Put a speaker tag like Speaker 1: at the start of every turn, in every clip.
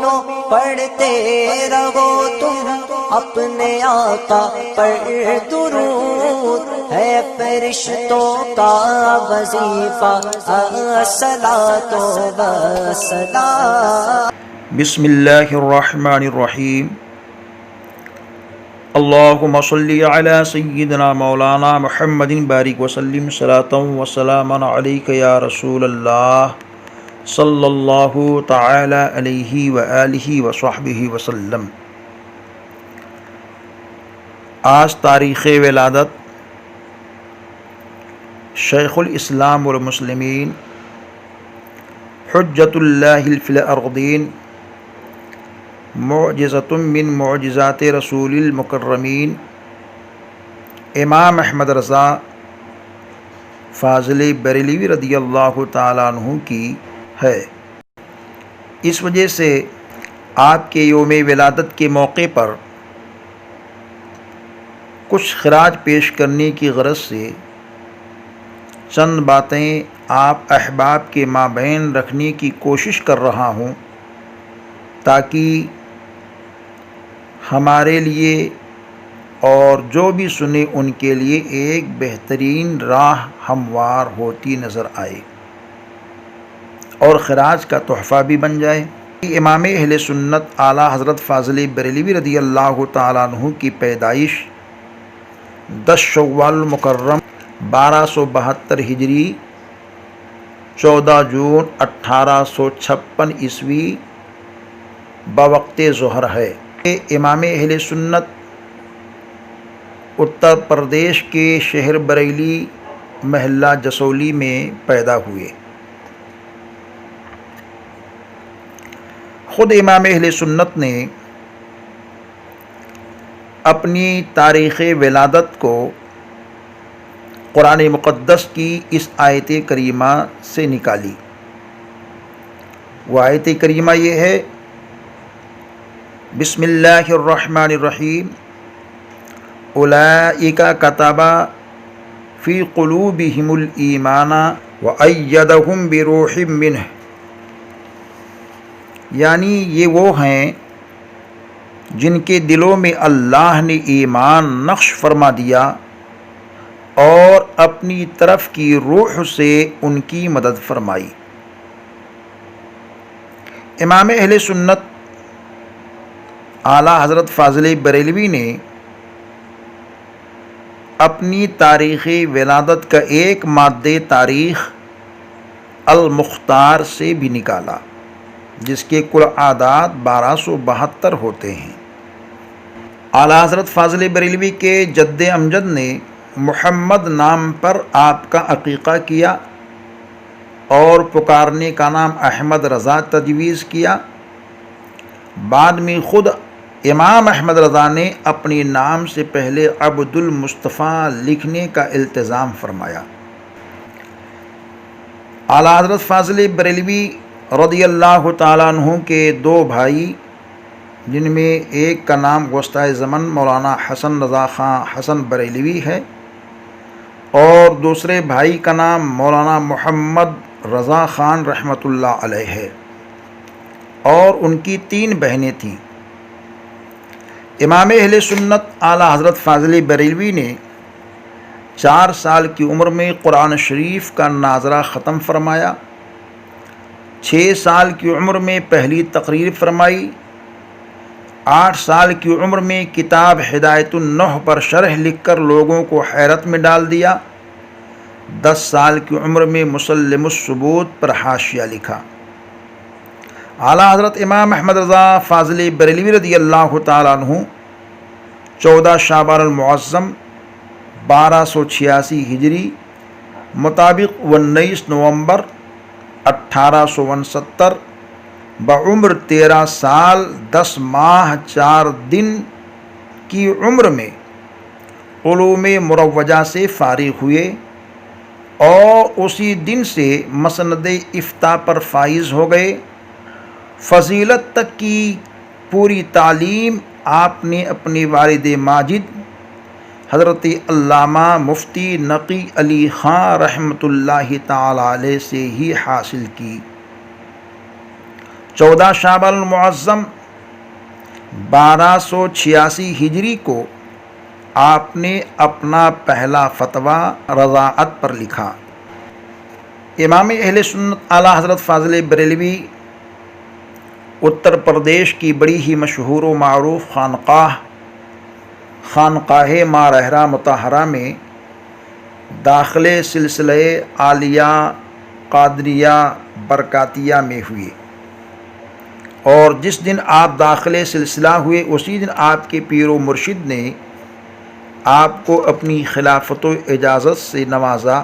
Speaker 1: مومنوں پڑھتے رہو تم اپنے آقا پر درود، ہے فرشتوں کا وظیفہ الصلاۃ والسلام۔
Speaker 2: بسم اللہ الرحمن الرحیم۔ اللہم صلی علی سیدنا مولانا محمد بارک وسلم صلاۃ وسلاما علیک یا رسول اللہ صلی اللہ تعالی علیہ وآلہ وصحبہ وسلم۔ آج تاریخ ولادت شیخ الاسلام والمسلمین حجۃ اللہ فی الارضین، معجزۃ من معجزات رسول المکرمین، امام احمد رضا فاضل بریلوی رضی اللہ تعالیٰ عنہ کی ہے۔ اس وجہ سے آپ کے یوم ولادت کے موقع پر کچھ خراج پیش کرنے کی غرض سے چند باتیں آپ احباب کے مابین رکھنے کی کوشش کر رہا ہوں، تاکہ ہمارے لیے اور جو بھی سنے ان کے لیے ایک بہترین راہ ہموار ہوتی نظر آئے اور خراج کا تحفہ بھی بن جائے۔ امام اہل سنت اعلیٰ حضرت فاضل بریلوی رضی اللہ تعالیٰ عنہ کی پیدائش 10 شوال المکرم 1272 ہجری 14 جون 1856 عیسوی بوقت ظہر ہے۔ امام اہل سنت اتر پردیش کے شہر بریلی محلہ جسولی میں پیدا ہوئے۔ خود امام اہل سنت نے اپنی تاریخ ولادت کو قرآن مقدس کی اس آیت کریمہ سے نکالی۔ وہ آیت کریمہ یہ ہے، بسم اللہ الرحمن الرحیم، اولئک کتب فی قلوبہم الایمان وایدہم بروح منہ، یعنی یہ وہ ہیں جن کے دلوں میں اللہ نے ایمان نقش فرما دیا اور اپنی طرف کی روح سے ان کی مدد فرمائی۔ امام اہل سنت اعلیٰ حضرت فاضل بریلوی نے اپنی تاریخ ولادت کا ایک مادہ تاریخ المختار سے بھی نکالا، جس کے کل اعداد 1272 ہوتے ہیں۔ اعلیٰ حضرت فاضل بریلوی کے جد امجد نے محمد نام پر آپ کا عقیقہ کیا اور پکارنے کا نام احمد رضا تجویز کیا۔ بعد میں خود امام احمد رضا نے اپنے نام سے پہلے عبد المصطفیٰ لکھنے کا التزام فرمایا۔ اعلیٰ حضرت فاضل بریلوی رضی اللہ تعالیٰ عنہ کے 2 بھائی، جن میں ایک کا نام وسطی زمن مولانا حسن رضا خان حسن بریلوی ہے اور دوسرے بھائی کا نام مولانا محمد رضا خان رحمۃ اللہ علیہ ہے، اور ان کی 3 بہنیں تھیں۔ امام اہل سنت اعلیٰ حضرت فاضل بریلوی نے 4 سال کی عمر میں قرآن شریف کا ناظرہ ختم فرمایا، 6 سال کی عمر میں پہلی تقریر فرمائی، 8 سال کی عمر میں کتاب ہدایت النحو پر شرح لکھ کر لوگوں کو حیرت میں ڈال دیا، 10 سال کی عمر میں مسلم الثبوت پر حاشیہ لکھا۔ اعلیٰ حضرت امام احمد رضا فاضل بریلوی رضی اللہ تعالیٰ عنہ 14 شعبان المعظم 1286 ہجری مطابق 19 نومبر 1869 بعمر 13 سال 10 ماہ 4 دن کی عمر میں علوم مروجہ سے فارغ ہوئے اور اسی دن سے مسند افتاء پر فائز ہو گئے۔ فضیلت تک کی پوری تعلیم آپ نے اپنے والد ماجد حضرت علامہ مفتی نقی علی خان رحمۃ اللہ تعالی علیہ سے ہی حاصل کی۔ 14 شعبان المعظم 1286 ہجری کو آپ نے اپنا پہلا فتویٰ رضاعت پر لکھا۔ امام اہل سنت اعلیٰ حضرت فاضل بریلوی اتر پردیش کی بڑی ہی مشہور و معروف خانقاہ ماں رہرا مطہرہ میں داخلے سلسلہ عالیہ قادریہ برکاتیہ میں ہوئے، اور جس دن آپ داخلے سلسلہ ہوئے اسی دن آپ کے پیر و مرشد نے آپ کو اپنی خلافت و اجازت سے نوازا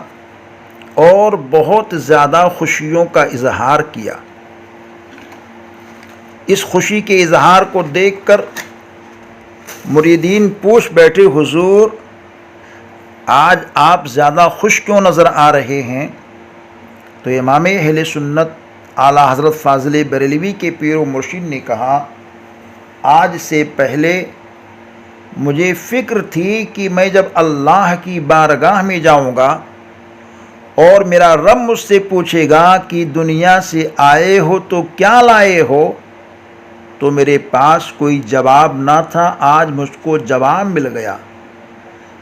Speaker 2: اور بہت زیادہ خوشیوں کا اظہار کیا۔ اس خوشی کے اظہار کو دیکھ کر مریدین پوچھ بیٹھے، حضور آج آپ زیادہ خوش کیوں نظر آ رہے ہیں؟ تو امام اہل سنت اعلیٰ حضرت فاضل بریلوی کے پیر و مرشد نے کہا، آج سے پہلے مجھے فکر تھی کہ میں جب اللہ کی بارگاہ میں جاؤں گا اور میرا رب مجھ سے پوچھے گا کہ دنیا سے آئے ہو تو کیا لائے ہو، تو میرے پاس کوئی جواب نہ تھا، آج مجھ کو جواب مل گیا۔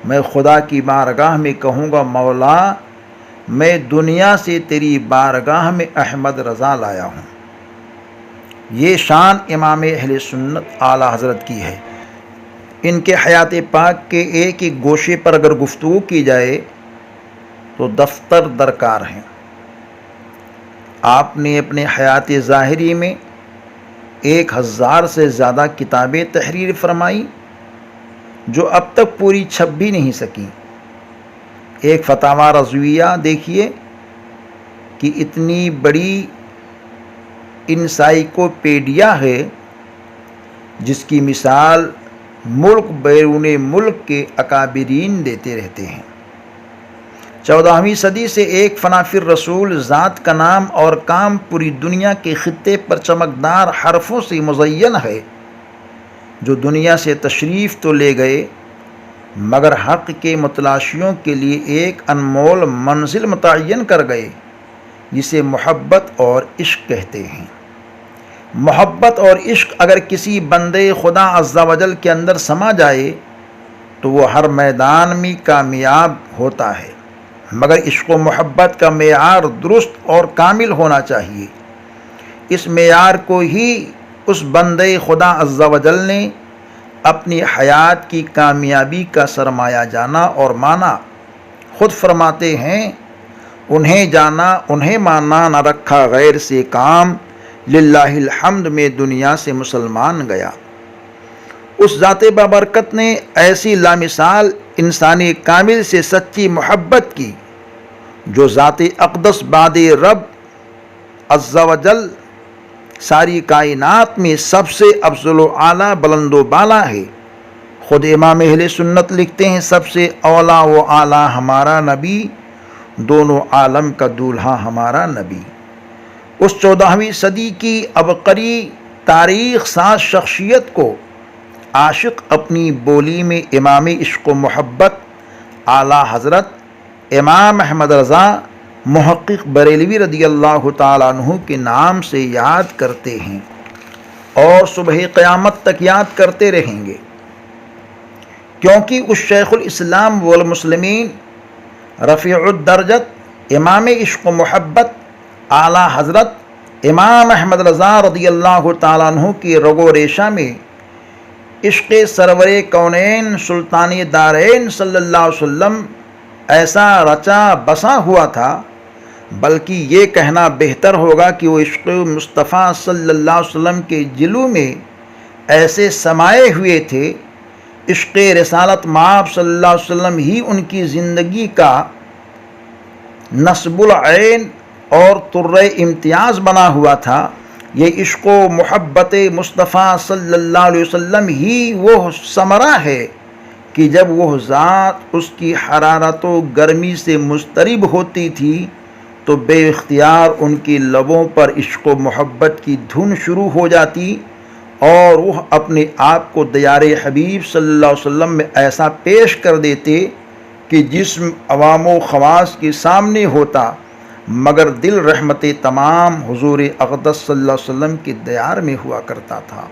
Speaker 2: میں خدا کی بارگاہ میں کہوں گا، مولا میں دنیا سے تیری بارگاہ میں احمد رضا لایا ہوں۔ یہ شان امام اہل سنت اعلیٰ حضرت کی ہے۔ ان کے حیات پاک کے ایک ایک گوشے پر اگر گفتگو کی جائے تو دفتر درکار ہیں۔ آپ نے اپنے حیات ظاہری میں 1000 سے زیادہ کتابیں تحریر فرمائی جو اب تک پوری چھپ بھی نہیں سکیں۔ ایک فتاوی رضویہ دیکھیے کہ اتنی بڑی انسائیکلوپیڈیا ہے جس کی مثال ملک بیرون ملک کے اکابرین دیتے رہتے ہیں۔ 14ویں صدی سے ایک فنافر رسول ذات کا نام اور کام پوری دنیا کے خطے پر چمکدار حرفوں سے مزین ہے، جو دنیا سے تشریف تو لے گئے مگر حق کے متلاشیوں کے لیے ایک انمول منزل متعین کر گئے، جسے محبت اور عشق کہتے ہیں۔ محبت اور عشق اگر کسی بندے خدا عز و جل کے اندر سما جائے تو وہ ہر میدان میں کامیاب ہوتا ہے، مگر عشق و محبت کا معیار درست اور کامل ہونا چاہیے۔ اس معیار کو ہی اس بندے خدا عز و جل نے اپنی حیات کی کامیابی کا سرمایہ جانا اور مانا۔ خود فرماتے ہیں، انہیں جانا انہیں مانا، نہ رکھا غیر سے کام، للہ الحمد میں دنیا سے مسلمان گیا۔ اس ذات بابرکت نے ایسی لامثال انسانی کامل سے سچی محبت کی جو ذات اقدس بعد رب عز و جل ساری کائنات میں سب سے افضل و اعلیٰ بلند و بالا ہے۔ خود امام اہل سنت لکھتے ہیں، سب سے اولا و اعلیٰ ہمارا نبی، دونوں عالم کا دولہا ہمارا نبی۔ اس 14ویں صدی کی عبقری تاریخ ساز شخصیت کو عاشق اپنی بولی میں امام عشق و محبت اعلیٰ حضرت امام احمد رضا محقق بریلوی رضی اللہ تعالیٰ عنہ کے نام سے یاد کرتے ہیں اور صبح قیامت تک یاد کرتے رہیں گے، کیونکہ اس شیخ الاسلام والمسلمین رفیع الدرجت امام عشق و محبت اعلیٰ حضرت امام احمد رضا رضی اللہ تعالیٰ عنہ کی رگ و ریشہ میں عشق سرور کونین سلطان دارین صلی اللہ علیہ وسلم ایسا رچا بسا ہوا تھا، بلکہ یہ کہنا بہتر ہوگا کہ وہ عشق مصطفیٰ صلی اللہ علیہ وسلم کے جلو میں ایسے سمائے ہوئے تھے، عشق رسالت مآب صلی اللہ علیہ وسلم ہی ان کی زندگی کا نصب العین اور طرِ امتیاز بنا ہوا تھا۔ یہ عشق و محبت مصطفیٰ صلی اللہ علیہ وسلم ہی وہ ثمرہ ہے کہ جب وہ ذات اس کی حرارت و گرمی سے مضطرب ہوتی تھی تو بے اختیار ان کی لبوں پر عشق و محبت کی دھن شروع ہو جاتی اور وہ اپنے آپ کو دیار حبیب صلی اللہ علیہ وسلم میں ایسا پیش کر دیتے کہ جسم عوام و خواص کے سامنے ہوتا مگر دل رحمت تمام حضور اقدس صلی اللہ علیہ وسلم کی دیار میں ہوا کرتا تھا۔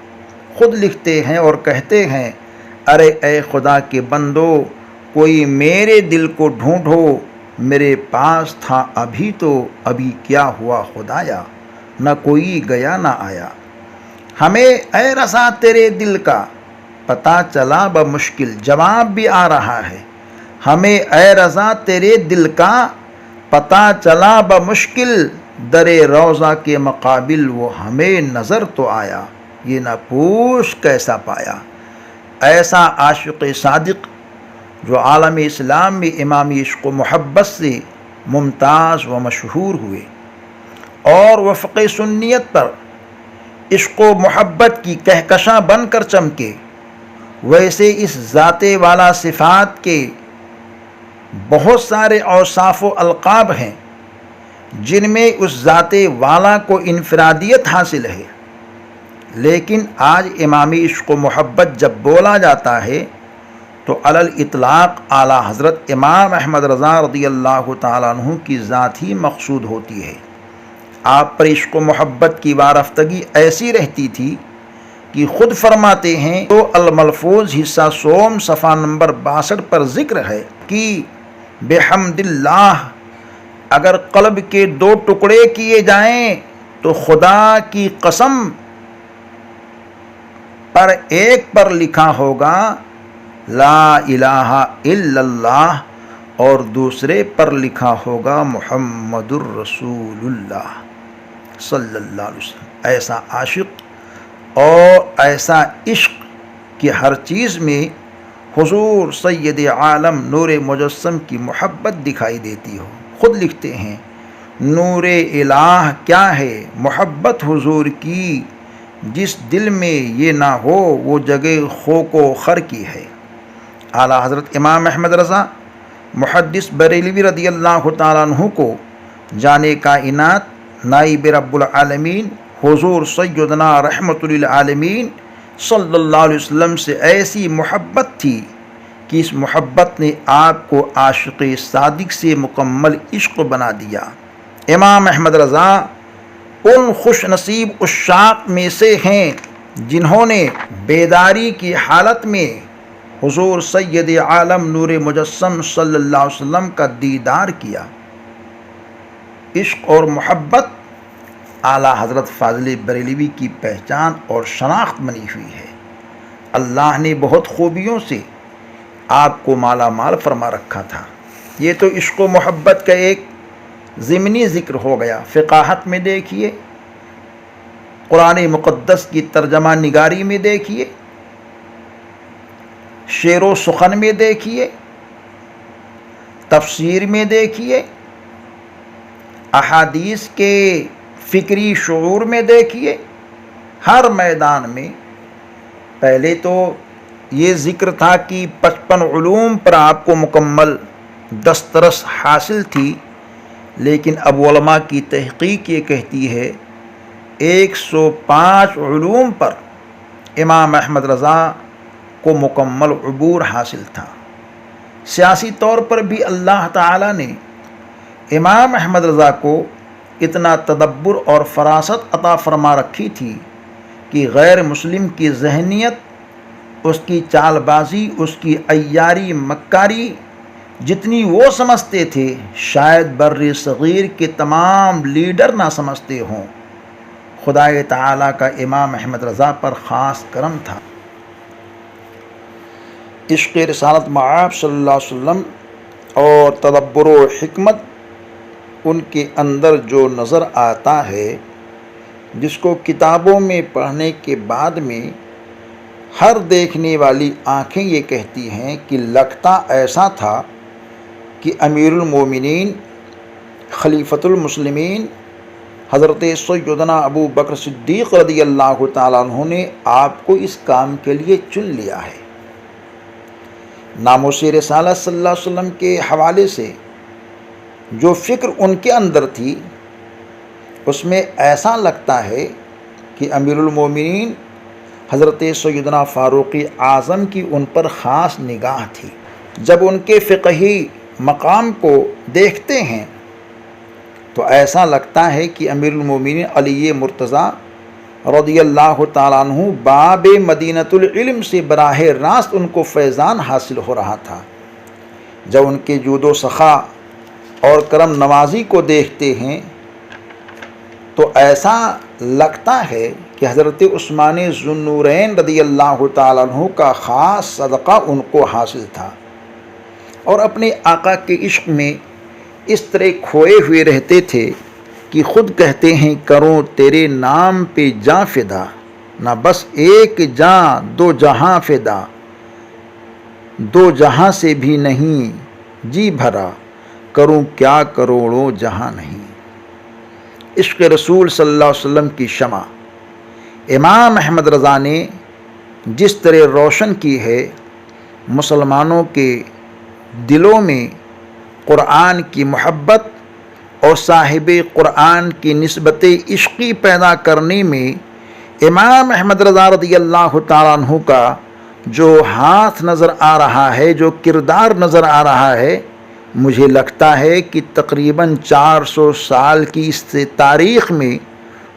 Speaker 2: خود لکھتے ہیں اور کہتے ہیں، ارے اے خدا کے بندو، کوئی میرے دل کو ڈھونڈو، میرے پاس تھا ابھی تو ابھی کیا ہوا خدایا، نہ کوئی گیا نہ آیا۔ ہمیں اے رسا تیرے دل کا پتہ چلا بمشکل، جواب بھی آ رہا ہے، ہمیں اے رضا تیرے دل کا پتہ چلا بمشکل، در روضہ کے مقابل وہ ہمیں نظر تو آیا، یہ نہ پوچھ کیسا پایا۔ ایسا عاشق صادق جو عالم اسلام میں امامی عشق و محبت سے ممتاز و مشہور ہوئے اور وفق سنیت پر عشق و محبت کی کہکشاں بن کر چمکے، ویسے اس ذات والا صفات کے بہت سارے اوصاف و القاب ہیں جن میں اس ذات والا کو انفرادیت حاصل ہے، لیکن آج امامی عشق و محبت جب بولا جاتا ہے تو علی الاطلاق اعلیٰ حضرت امام احمد رضا رضی اللہ تعالیٰ عنہ کی ذات ہی مقصود ہوتی ہے۔ آپ پر عشق و محبت کی وارفتگی ایسی رہتی تھی کہ خود فرماتے ہیں تو الملفوظ حصہ سوم صفحہ نمبر 62 پر ذکر ہے کہ بحمد اللہ اگر قلب کے 2 ٹکڑے کیے جائیں تو خدا کی قسم پر ایک پر لکھا ہوگا لا الہ الا اللہ اور دوسرے پر لکھا ہوگا محمد الرسول اللہ صلی اللہ علیہ وسلم۔ ایسا عاشق اور ایسا عشق کہ ہر چیز میں حضور سید عالم نور مجسم کی محبت دکھائی دیتی ہو۔ خود لکھتے ہیں، نور الہ کیا ہے محبت حضور کی، جس دل میں یہ نہ ہو وہ جگہ خوک و خر کی ہے۔ اعلیٰ حضرت امام احمد رضا محدث بریلوی رضی اللہ تعالیٰ عنہ کو جان کائنات نائب رب العالمین حضور سیدنا رحمت للعالمین صلی اللہ علیہ وسلم سے ایسی محبت تھی کہ اس محبت نے آپ کو عاشق صادق سے مکمل عشق بنا دیا۔ امام احمد رضا ان خوش نصیب عشاق میں سے ہیں جنہوں نے بیداری کی حالت میں حضور سید عالم نور مجسم صلی اللہ علیہ وسلم کا دیدار کیا۔ عشق اور محبت اعلیٰ حضرت فاضل بریلوی کی پہچان اور شناخت بنی ہوئی ہے۔ اللہ نے بہت خوبیوں سے آپ کو مالا مال فرما رکھا تھا۔ یہ تو عشق و محبت کا ایک ضمنی ذکر ہو گیا۔ فقاہت میں دیکھیے، قرآن مقدس کی ترجمہ نگاری میں دیکھیے، شعر و سخن میں دیکھیے، تفسیر میں دیکھیے، احادیث کے فکری شعور میں دیکھیے، ہر میدان میں پہلے تو یہ ذکر تھا کہ 55 علوم پر آپ کو مکمل دسترس حاصل تھی، لیکن اب علماء کی تحقیق یہ کہتی ہے 105 علوم پر امام احمد رضا کو مکمل عبور حاصل تھا۔ سیاسی طور پر بھی اللہ تعالیٰ نے امام احمد رضا کو اتنا تدبر اور فراست عطا فرما رکھی تھی کہ غیر مسلم کی ذہنیت، اس کی چال بازی، اس کی عیاری مکاری جتنی وہ سمجھتے تھے شاید بر صغیر کے تمام لیڈر نہ سمجھتے ہوں۔ خدائے تعالیٰ کا امام احمد رضا پر خاص کرم تھا۔ عشق رسالت مآب صلی اللہ علیہ وسلم اور تدبر و حکمت ان کے اندر جو نظر آتا ہے، جس کو کتابوں میں پڑھنے کے بعد میں ہر دیکھنے والی آنکھیں یہ کہتی ہیں کہ لگتا ایسا تھا کہ امیر المومنین خلیفۃ المسلمین حضرت سیدنا ابو بکر صدیق رضی اللہ تعالیٰ عنہ نے آپ کو اس کام کے لیے چن لیا ہے۔ ناموس رسالت صلی اللہ علیہ وسلم کے حوالے سے جو فکر ان کے اندر تھی، اس میں ایسا لگتا ہے کہ امیر المومنین حضرت سیدنا فاروق اعظم کی ان پر خاص نگاہ تھی۔ جب ان کے فقہی مقام کو دیکھتے ہیں تو ایسا لگتا ہے کہ امیر المومنین علی مرتضیٰ رضی اللہ تعالیٰ عنہ باب مدینۃ العلم سے براہ راست ان کو فیضان حاصل ہو رہا تھا۔ جب ان کے جود و سخا اور کرم نوازی کو دیکھتے ہیں تو ایسا لگتا ہے کہ حضرت عثمان ذو النورین رضی اللہ تعالیٰ عنہ کا خاص صدقہ ان کو حاصل تھا، اور اپنے آقا کے عشق میں اس طرح کھوئے ہوئے رہتے تھے کہ خود کہتے ہیں کروں تیرے نام پہ جاں فدا، نہ بس ایک جاں دو جہاں فدا، دو جہاں سے بھی نہیں جی بھرا، کروں کیا کروڑوں جہاں نہیں۔ عشق رسول صلی اللہ علیہ وسلم کی شمع امام احمد رضا نے جس طرح روشن کی ہے، مسلمانوں کے دلوں میں قرآن کی محبت اور صاحب قرآن کی نسبت عشقی پیدا کرنے میں امام احمد رضا رضی اللہ تعالیٰ عنہ کا جو ہاتھ نظر آ رہا ہے، جو کردار نظر آ رہا ہے، مجھے لگتا ہے کہ تقریباً 400 سال کی اس تاریخ میں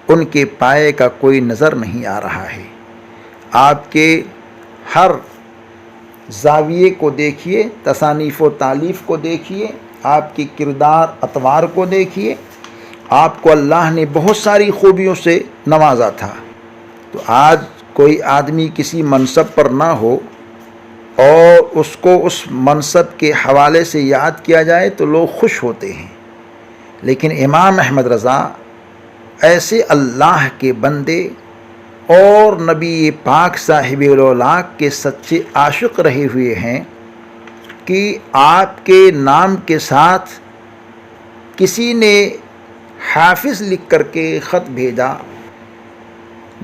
Speaker 2: ان کے پائے کا کوئی نظر نہیں آ رہا ہے۔ آپ کے ہر زاویے کو دیکھیے، تصانیف و تالیف کو دیکھیے، آپ کی کردار اطوار کو دیکھیے، آپ کو اللہ نے بہت ساری خوبیوں سے نوازا تھا۔ تو آج کوئی آدمی کسی منصب پر نہ ہو اور اس کو اس منصب کے حوالے سے یاد کیا جائے تو لوگ خوش ہوتے ہیں، لیکن امام احمد رضا ایسے اللہ کے بندے اور نبی پاک صاحب الاولاق کے سچے عاشق رہے ہوئے ہیں کہ آپ کے نام کے ساتھ کسی نے حافظ لکھ کر کے خط بھیجا۔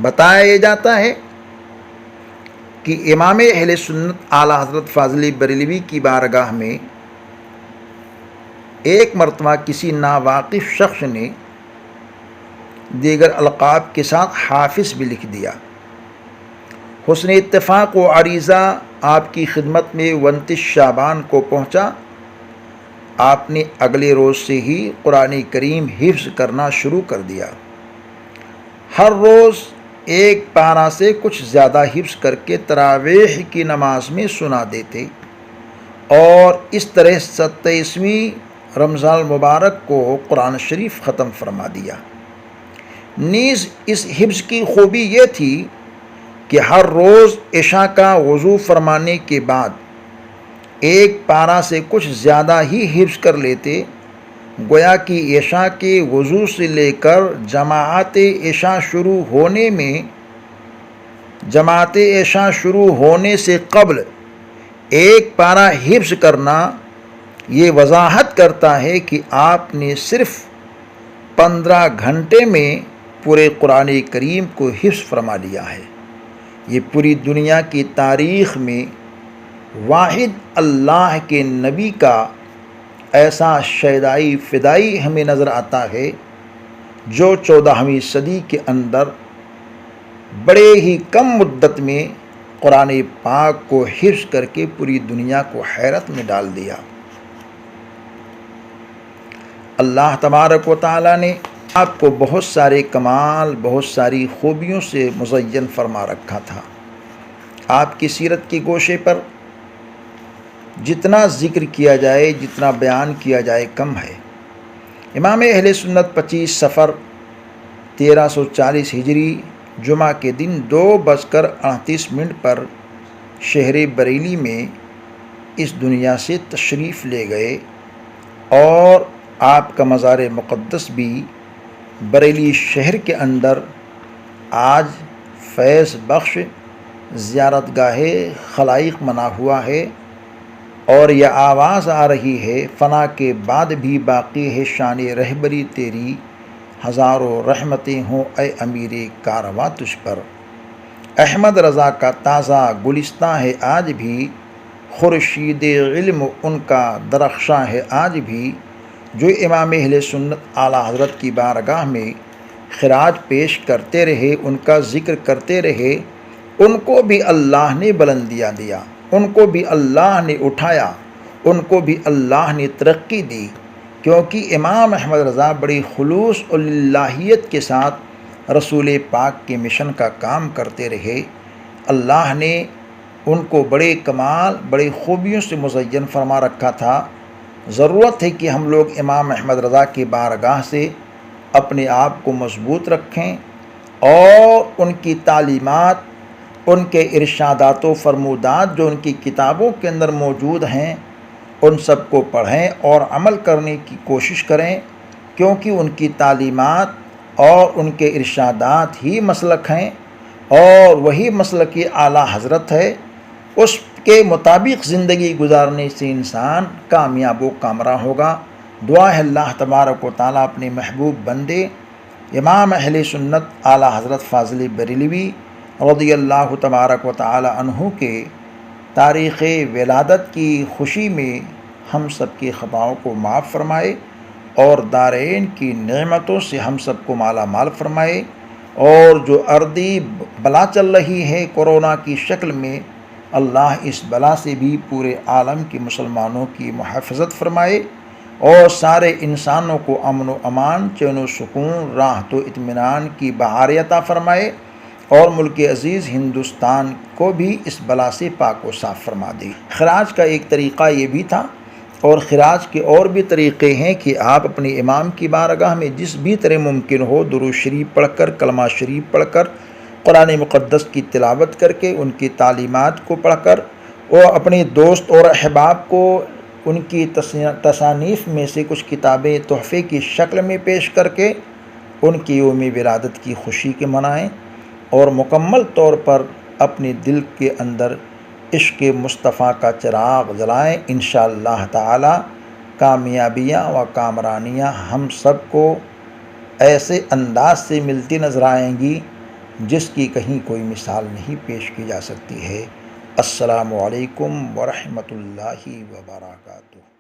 Speaker 2: بتایا جاتا ہے کہ امام اہل سنت اعلیٰ حضرت فاضلی بریلوی کی بارگاہ میں ایک مرتبہ کسی ناواقف شخص نے دیگر القاب کے ساتھ حافظ بھی لکھ دیا۔ حسن اتفاق و عریضہ آپ کی خدمت میں 29 شعبان کو پہنچا۔ آپ نے اگلے روز سے ہی قرآن کریم حفظ کرنا شروع کر دیا۔ ہر روز ایک پارہ سے کچھ زیادہ حفظ کر کے تراویح کی نماز میں سنا دیتے، اور اس طرح 27ویں رمضان المبارک کو قرآن شریف ختم فرما دیا۔ نیز اس حفظ کی خوبی یہ تھی کہ ہر روز عشاء کا وضو فرمانے کے بعد ایک پارہ سے کچھ زیادہ ہی حفظ کر لیتے، گویا کہ عشاء کے وضو سے لے کر جماعت عشاء شروع ہونے سے قبل ایک پارہ حفظ کرنا یہ وضاحت کرتا ہے کہ آپ نے صرف 15 گھنٹے میں پورے قرآن کریم کو حفظ فرما لیا ہے۔ یہ پوری دنیا کی تاریخ میں واحد اللہ کے نبی کا ایسا شیدائی فدائی ہمیں نظر آتا ہے جو 14ویں صدی کے اندر بڑے ہی کم مدت میں قرآن پاک کو حفظ کر کے پوری دنیا کو حیرت میں ڈال دیا۔ اللہ تبارک و تعالیٰ نے آپ کو بہت سارے کمال، بہت ساری خوبیوں سے مزین فرما رکھا تھا۔ آپ کی سیرت کے گوشے پر جتنا ذکر کیا جائے، جتنا بیان کیا جائے کم ہے۔ امام اہل سنت 25 صفر 1340 ہجری جمعہ کے دن 2:38 پر شہر بریلی میں اس دنیا سے تشریف لے گئے، اور آپ کا مزار مقدس بھی بریلی شہر کے اندر آج فیض بخش زیارت گاہ خلائق بنا ہوا ہے، اور یہ آواز آ رہی ہے فنا کے بعد بھی باقی ہے شان رہبری تیری، ہزاروں رحمتیں ہوں اے امیر کارواں تجھ پر۔ احمد رضا کا تازہ گلستاں ہے آج بھی، خورشید علم ان کا درخشاں ہے آج بھی، جو امام اہل سنت اعلیٰ حضرت کی بارگاہ میں خراج پیش کرتے رہے، ان کا ذکر کرتے رہے، ان کو بھی اللہ نے بلندیاں دیا، ان کو بھی اللہ نے اٹھایا، ان کو بھی اللہ نے ترقی دی۔ کیونکہ امام احمد رضا بڑی خلوص اور للہیت کے ساتھ رسول پاک کے مشن کا کام کرتے رہے۔ اللہ نے ان کو بڑے کمال، بڑے خوبیوں سے مزین فرما رکھا تھا۔ ضرورت ہے کہ ہم لوگ امام احمد رضا کی بارگاہ سے اپنے آپ کو مضبوط رکھیں اور ان کی تعلیمات، ان کے ارشادات و فرمودات جو ان کی کتابوں کے اندر موجود ہیں، ان سب کو پڑھیں اور عمل کرنے کی کوشش کریں، کیونکہ ان کی تعلیمات اور ان کے ارشادات ہی مسلک ہیں اور وہی مسلک اعلیٰ حضرت ہے۔ اس کے مطابق زندگی گزارنے سے انسان کامیاب و کامراں ہوگا۔ دعا ہے اللہ تبارک و تعالیٰ اپنے محبوب بندے امام اہل سنت اعلیٰ حضرت فاضل بریلوی رضی اللہ تبارک و تعالیٰ عنہ کے تاریخ ولادت کی خوشی میں ہم سب کی خطاؤں کو معاف فرمائے اور دارین کی نعمتوں سے ہم سب کو مالا مال فرمائے، اور جو ارضی بلا چل رہی ہے کورونا کی شکل میں، اللہ اس بلا سے بھی پورے عالم کے مسلمانوں کی محافظت فرمائے اور سارے انسانوں کو امن و امان، چین و سکون، راحت و اطمینان کی بہار عطا فرمائے اور ملک عزیز ہندوستان کو بھی اس بلا سے پاک و صاف فرما دے۔ خراج کا ایک طریقہ یہ بھی تھا، اور خراج کے اور بھی طریقے ہیں کہ آپ اپنے امام کی بارگاہ میں جس بھی طرح ممکن ہو درود شریف پڑھ کر، کلمہ شریف پڑھ کر، قرآن مقدس کی تلاوت کر کے، ان کی تعلیمات کو پڑھ کر، اور اپنے دوست اور احباب کو ان کی تصانیف میں سے کچھ کتابیں تحفے کی شکل میں پیش کر کے ان کی یوم ولادت کی خوشی کے منائیں، اور مکمل طور پر اپنے دل کے اندر عشق مصطفیٰ کا چراغ جلائیں۔ انشاءاللہ تعالی کامیابیاں و کامرانیاں ہم سب کو ایسے انداز سے ملتی نظر آئیں گی جس کی کہیں کوئی مثال نہیں پیش کی جا سکتی ہے۔ السلام علیکم ورحمۃ اللہ وبرکاتہ۔